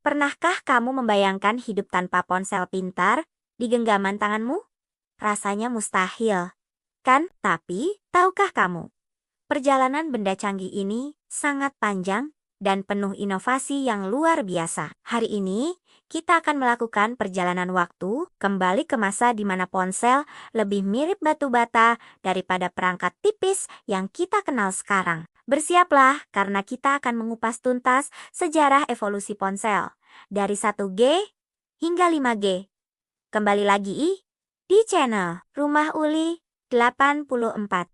Pernahkah kamu membayangkan hidup tanpa ponsel pintar di genggaman tanganmu? Rasanya mustahil, kan? Tapi, tahukah kamu, perjalanan benda canggih ini sangat panjang dan penuh inovasi yang luar biasa. Hari ini, kita akan melakukan perjalanan waktu kembali ke masa di mana ponsel lebih mirip batu bata daripada perangkat tipis yang kita kenal sekarang. Bersiaplah karena kita akan mengupas tuntas sejarah evolusi ponsel dari 1G hingga 5G. Kembali lagi di channel Rumah Uli 84.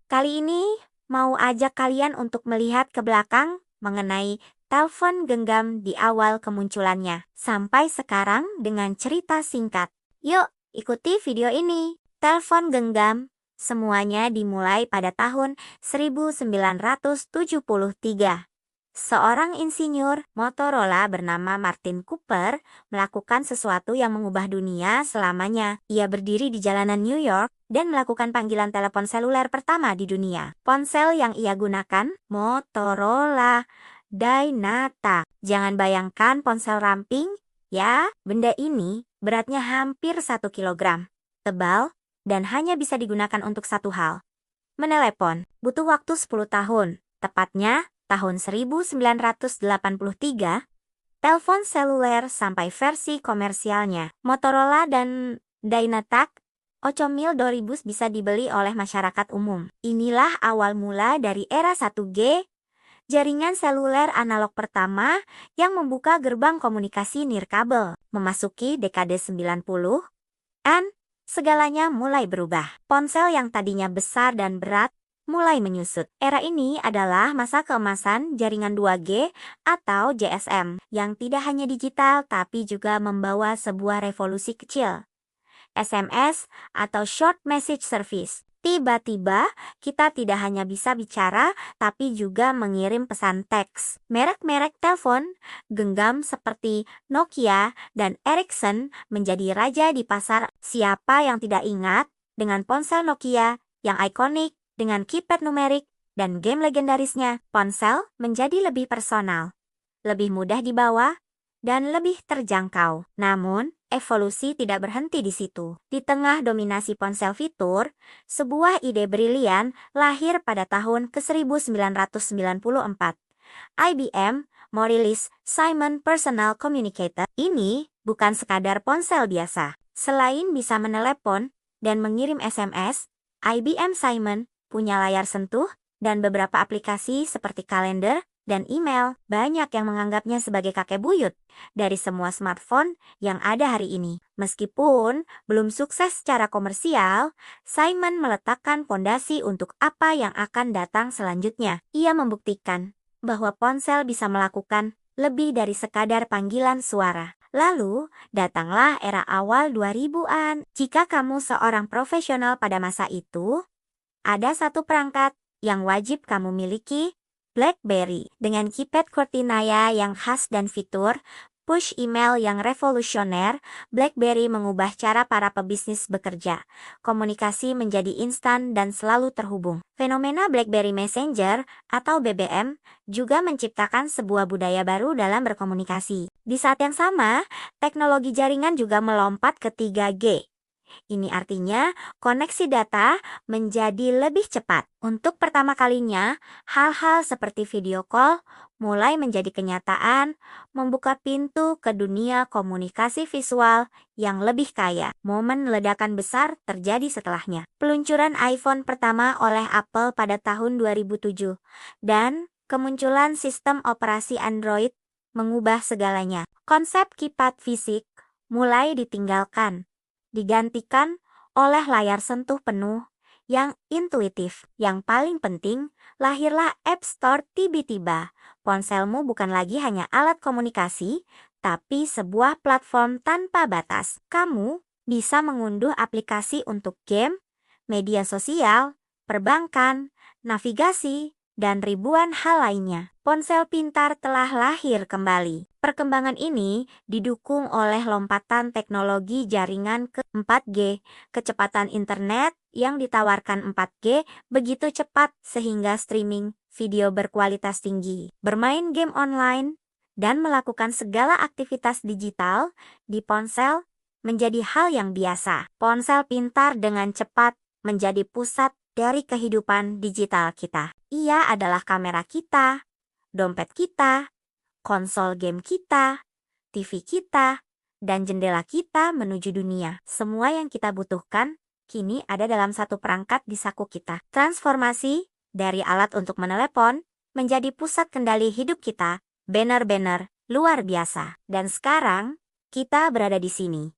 Kali ini mau ajak kalian untuk melihat ke belakang mengenai telepon genggam di awal kemunculannya sampai sekarang dengan cerita singkat. Yuk, ikuti video ini. Telepon genggam semuanya dimulai pada tahun 1973. Seorang insinyur Motorola bernama Martin Cooper melakukan sesuatu yang mengubah dunia selamanya. Ia berdiri di jalanan New York dan melakukan panggilan telepon seluler pertama di dunia. Ponsel yang ia gunakan, Motorola Dynatac. Jangan bayangkan ponsel ramping, ya. Benda ini beratnya hampir 1 kilogram, tebal, dan hanya bisa digunakan untuk satu hal. Menelepon. Butuh waktu 10 tahun, tepatnya tahun 1983, telepon seluler sampai versi komersialnya. Motorola dan Dynatac Ocomil 2000 bisa dibeli oleh masyarakat umum. Inilah awal mula dari era 1G, jaringan seluler analog pertama yang membuka gerbang komunikasi nirkabel. Memasuki dekade 90-an, segalanya mulai berubah. Ponsel yang tadinya besar dan berat mulai menyusut. Era ini adalah masa keemasan jaringan 2G atau GSM yang tidak hanya digital tapi juga membawa sebuah revolusi kecil. SMS atau Short Message Service. Tiba-tiba kita tidak hanya bisa bicara tapi juga mengirim pesan teks. Merek-merek telepon genggam seperti Nokia dan Ericsson menjadi raja di pasar. Siapa yang tidak ingat dengan ponsel Nokia yang ikonik dengan keypad numerik dan game legendarisnya? Ponsel menjadi lebih personal, lebih mudah dibawa, dan lebih terjangkau. Namun, evolusi tidak berhenti di situ. Di tengah dominasi ponsel fitur, sebuah ide brilian lahir pada tahun ke-1994. IBM merilis Simon Personal Communicator. Ini bukan sekadar ponsel biasa. Selain bisa menelepon dan mengirim SMS, IBM Simon punya layar sentuh dan beberapa aplikasi seperti kalender dan email. Banyak yang menganggapnya sebagai kakek buyut dari semua smartphone yang ada hari ini. Meskipun belum sukses secara komersial, Simon meletakkan fondasi untuk apa yang akan datang selanjutnya. Ia membuktikan bahwa ponsel bisa melakukan lebih dari sekadar panggilan suara. Lalu, datanglah era awal 2000-an. Jika kamu seorang profesional pada masa itu, ada satu perangkat yang wajib kamu miliki, BlackBerry. Dengan keypad Cortinaya yang khas dan fitur push email yang revolusioner, BlackBerry mengubah cara para pebisnis bekerja. Komunikasi menjadi instan dan selalu terhubung. Fenomena BlackBerry Messenger atau BBM juga menciptakan sebuah budaya baru dalam berkomunikasi. Di saat yang sama, teknologi jaringan juga melompat ke 3G. Ini artinya koneksi data menjadi lebih cepat. Untuk pertama kalinya, hal-hal seperti video call mulai menjadi kenyataan, membuka pintu ke dunia komunikasi visual yang lebih kaya. Momen ledakan besar terjadi setelahnya. Peluncuran iPhone pertama oleh Apple pada tahun 2007 dan kemunculan sistem operasi Android mengubah segalanya. Konsep keypad fisik mulai ditinggalkan, digantikan oleh layar sentuh penuh yang intuitif. Yang paling penting, lahirlah App Store tiba-tiba. Ponselmu bukan lagi hanya alat komunikasi, tapi sebuah platform tanpa batas. Kamu bisa mengunduh aplikasi untuk game, media sosial, perbankan, navigasi, dan ribuan hal lainnya. Ponsel pintar telah lahir kembali. Perkembangan ini didukung oleh lompatan teknologi jaringan ke 4G. Kecepatan internet yang ditawarkan 4G begitu cepat sehingga streaming video berkualitas tinggi, bermain game online, dan melakukan segala aktivitas digital di ponsel menjadi hal yang biasa. Ponsel pintar dengan cepat menjadi pusat dari kehidupan digital kita. Ia adalah kamera kita, dompet kita, konsol game kita, TV kita, dan jendela kita menuju dunia. Semua yang kita butuhkan kini ada dalam satu perangkat di saku kita. Transformasi dari alat untuk menelepon menjadi pusat kendali hidup kita benar-benar luar biasa. Dan sekarang kita berada di sini,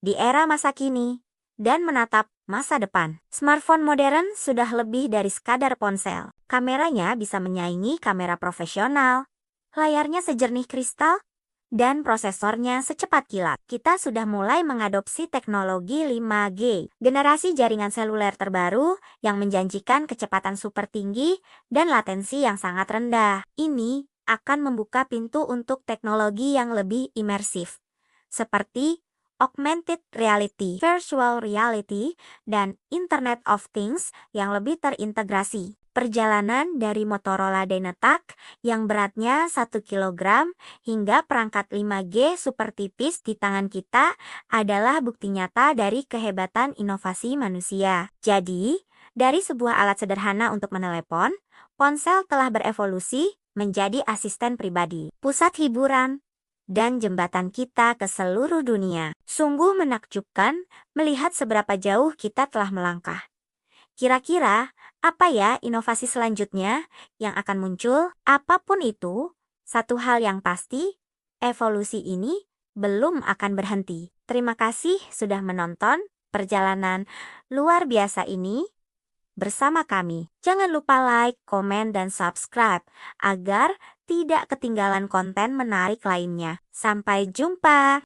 di era masa kini, dan menatap masa depan. Smartphone modern sudah lebih dari sekadar ponsel. Kameranya bisa menyaingi kamera profesional, layarnya sejernih kristal, dan prosesornya secepat kilat. Kita sudah mulai mengadopsi teknologi 5G, generasi jaringan seluler terbaru yang menjanjikan kecepatan super tinggi dan latensi yang sangat rendah. Ini akan membuka pintu untuk teknologi yang lebih imersif, seperti augmented reality, virtual reality, dan Internet of Things yang lebih terintegrasi. Perjalanan dari Motorola Dynatac yang beratnya 1 kilogram hingga perangkat 5G super tipis di tangan kita adalah bukti nyata dari kehebatan inovasi manusia. Jadi, dari sebuah alat sederhana untuk menelepon, ponsel telah berevolusi menjadi asisten pribadi, pusat hiburan, dan jembatan kita ke seluruh dunia. Sungguh menakjubkan melihat seberapa jauh kita telah melangkah. Kira-kira, apa ya inovasi selanjutnya yang akan muncul? Apapun itu, satu hal yang pasti, evolusi ini belum akan berhenti. Terima kasih sudah menonton perjalanan luar biasa ini bersama kami. Jangan lupa like, komen, dan subscribe agar tidak ketinggalan konten menarik lainnya. Sampai jumpa!